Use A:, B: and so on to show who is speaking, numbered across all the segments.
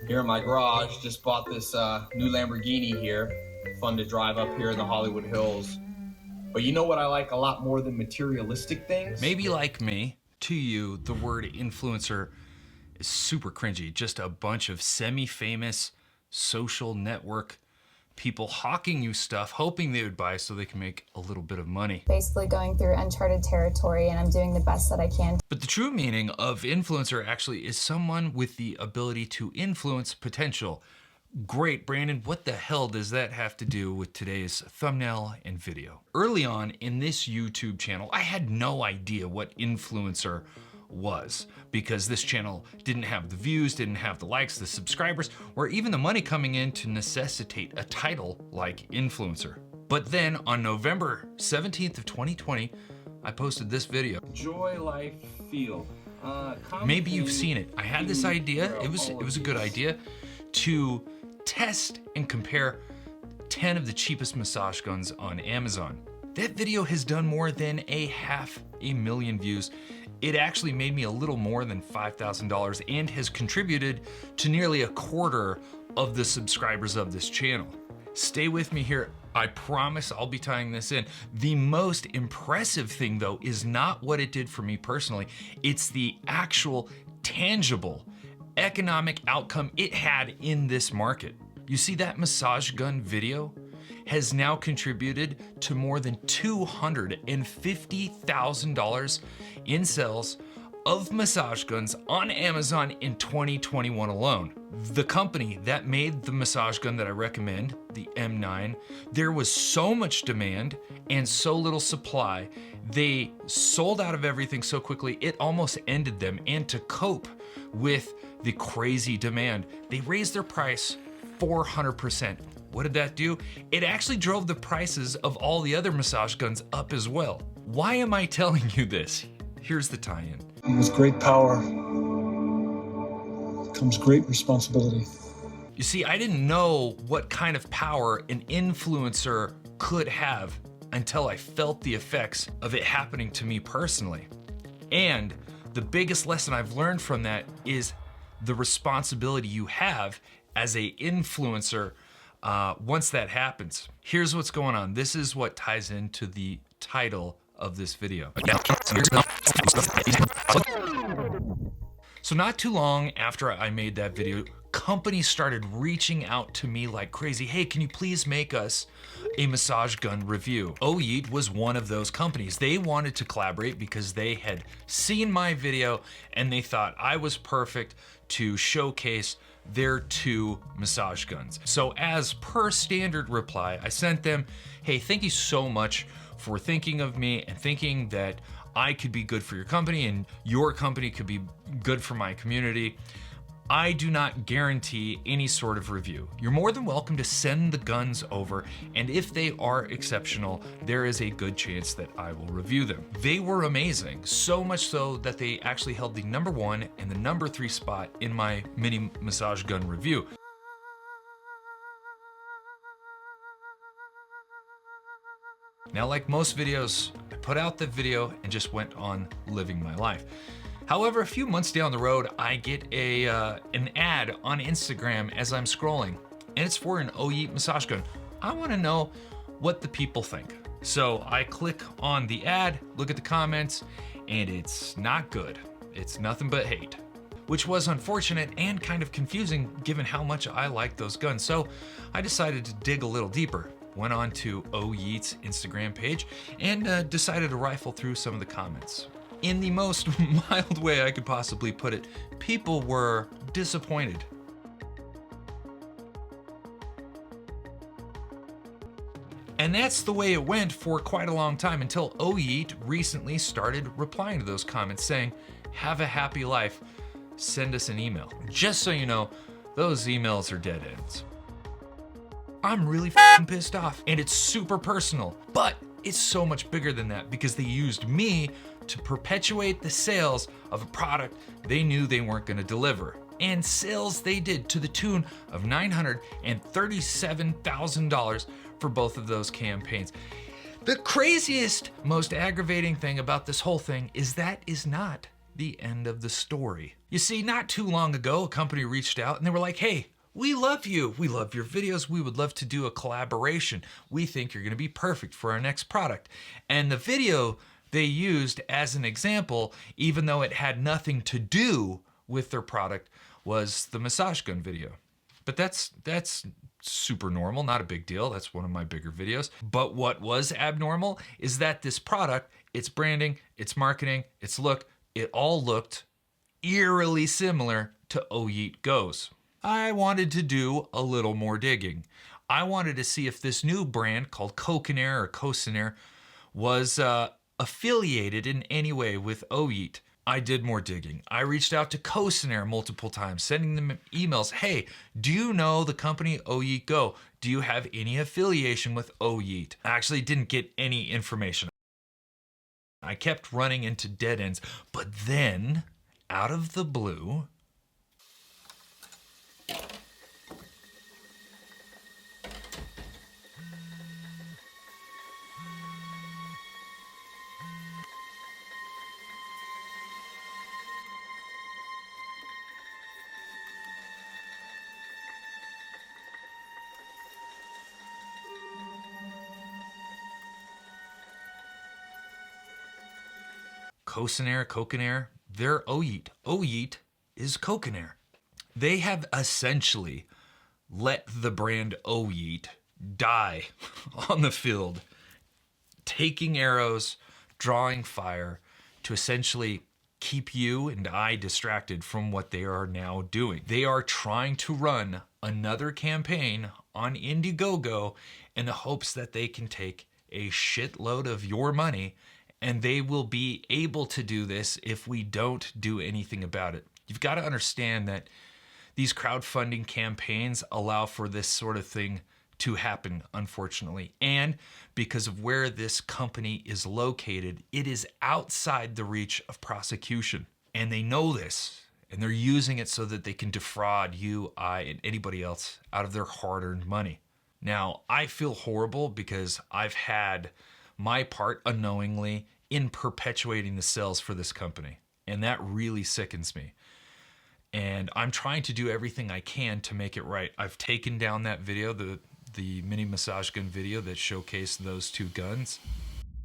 A: Here in my garage, just bought this new Lamborghini here. Fun to drive up here in the Hollywood Hills. But you know what I like a lot more than materialistic things?
B: Maybe like me, to you, the word influencer is super cringy. Just a bunch of semi-famous social network people hawking you stuff, hoping they would buy so they can make a little bit of money.
C: Basically going through uncharted territory, and I'm doing the best that I can.
B: But the true meaning of influencer actually is someone with the ability to influence potential. Great, Brandon, what the hell does that have to do with today's thumbnail and video? Early on in this YouTube channel, I had no idea what influencer was, because this channel didn't have the views, didn't have the likes, the subscribers, or even the money coming in to necessitate a title like influencer. But then on November 17th of 2020, I posted this video.
A: Enjoy life, feel.
B: Maybe you've seen it. I had this idea, it was a good idea, to test and compare 10 of the cheapest massage guns on Amazon. That video has done more than 500,000 views. It actually made me a little more than $5,000 and has contributed to nearly a quarter of the subscribers of this channel. Stay with me here. I promise I'll be tying this in. The most impressive thing though is not what it did for me personally. It's the actual tangible economic outcome it had in this market. You see, that massage gun video has now contributed to more than $250,000 in sales of massage guns on Amazon in 2021 alone. The company that made the massage gun that I recommend, the M9, there was so much demand and so little supply, they sold out of everything so quickly, it almost ended them. And to cope with the crazy demand, they raised their price 400%. What did that do? It actually drove the prices of all the other massage guns up as well. Why am I telling you this? Here's the tie-in.
D: With great power comes great responsibility.
B: You see, I didn't know what kind of power an influencer could have until I felt the effects of it happening to me personally. And the biggest lesson I've learned from that is the responsibility you have as an influencer once that happens. Here's what's going on. This is what ties into the title of this video. So not too long after I made that video, companies started reaching out to me like crazy. Hey, can you please make us a massage gun review? Oyeet was one of those companies. They wanted to collaborate because they had seen my video and they thought I was perfect to showcase their 2 massage guns. So as per standard reply, I sent them, hey, thank you so much for thinking of me and thinking that I could be good for your company and your company could be good for my community. I do not guarantee any sort of review. You're more than welcome to send the guns over, and if they are exceptional, there is a good chance that I will review them. They were amazing, so much so that they actually held the #1 and the #3 spot in my mini massage gun review. Now, like most videos, I put out the video and just went on living my life. However, a few months down the road, I get an ad on Instagram as I'm scrolling, and it's for an Oyeet massage gun. I want to know what the people think. So I click on the ad, look at the comments, and it's not good. It's nothing but hate, which was unfortunate and kind of confusing given how much I like those guns. So I decided to dig a little deeper. Went on to Oyeet's Instagram page and decided to rifle through some of the comments. In the most mild way I could possibly put it, people were disappointed. And that's the way it went for quite a long time until Oyeet recently started replying to those comments saying, have a happy life, send us an email. Just so you know, those emails are dead ends. I'm really f***ing pissed off, and it's super personal, but it's so much bigger than that because they used me to perpetuate the sales of a product they knew they weren't gonna deliver. And sales they did to the tune of $937,000 for both of those campaigns. The craziest, most aggravating thing about this whole thing is that is not the end of the story. You see, not too long ago, a company reached out and they were like, hey, we love you. We love your videos. We would love to do a collaboration. We think you're going to be perfect for our next product. And the video they used as an example, even though it had nothing to do with their product, was the massage gun video. But that's super normal, not a big deal. That's one of my bigger videos. But what was abnormal is that this product, its branding, its marketing, its look, it all looked eerily similar to Oh Yeet Goes. I wanted to do a little more digging. I wanted to see if this new brand called Coconair or Coconair was affiliated in any way with Oh Yeet. I did more digging. I reached out to Coconair multiple times, sending them emails. Hey, do you know the company Oh Yeet Go? Do you have any affiliation with Oh Yeet? I actually didn't get any information. I kept running into dead ends, but then, out of the blue, Coconair, they're Oh Yeet. Oh Yeet is Coconair. They have essentially let the brand Oh Yeet die on the field, taking arrows, drawing fire to essentially keep you and I distracted from what they are now doing. They are trying to run another campaign on Indiegogo in the hopes that they can take a shitload of your money, and they will be able to do this if we don't do anything about it. You've got to understand that these crowdfunding campaigns allow for this sort of thing to happen, unfortunately. And because of where this company is located, it is outside the reach of prosecution. And they know this, and they're using it so that they can defraud you, I, and anybody else out of their hard-earned money. Now, I feel horrible because I've had my part unknowingly in perpetuating the sales for this company. And that really sickens me. And I'm trying to do everything I can to make it right. I've taken down that video, the mini massage gun video that showcased those two guns.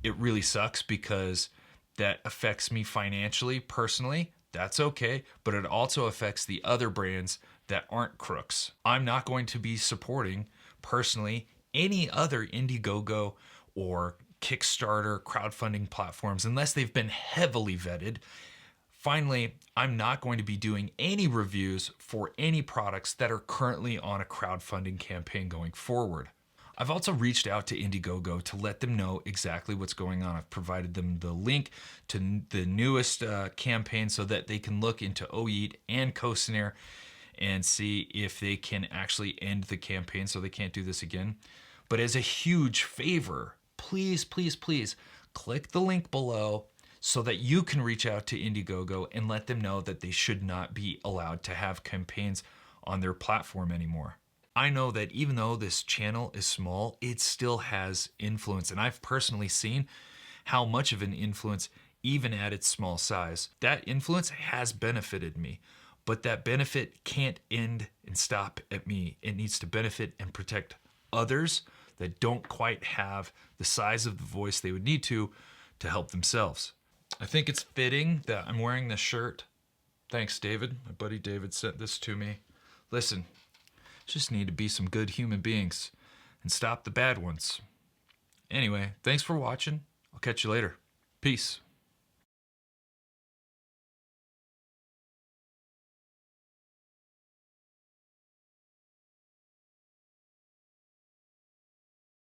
B: It really sucks because that affects me financially, personally. That's okay, but it also affects the other brands that aren't crooks. I'm not going to be supporting, personally, any other Indiegogo or Kickstarter crowdfunding platforms unless they've been heavily vetted. Finally, I'm not going to be doing any reviews for any products that are currently on a crowdfunding campaign going forward. I've also reached out to Indiegogo to let them know exactly what's going on. I've provided them the link to the newest campaign so that they can look into Oh Yeet and Coconair and see if they can actually end the campaign so they can't do this again. But as a huge favor, please, please, please click the link below so that you can reach out to Indiegogo and let them know that they should not be allowed to have campaigns on their platform anymore. I know that even though this channel is small, it still has influence, and I've personally seen how much of an influence, even at its small size, that influence has benefited me. But that benefit can't end and stop at me. It needs to benefit and protect others that don't quite have the size of the voice they would need to help themselves. I think it's fitting that I'm wearing this shirt. Thanks, David. My buddy David sent this to me. Listen, just need to be some good human beings and stop the bad ones. Anyway, thanks for watching. I'll catch you later. Peace.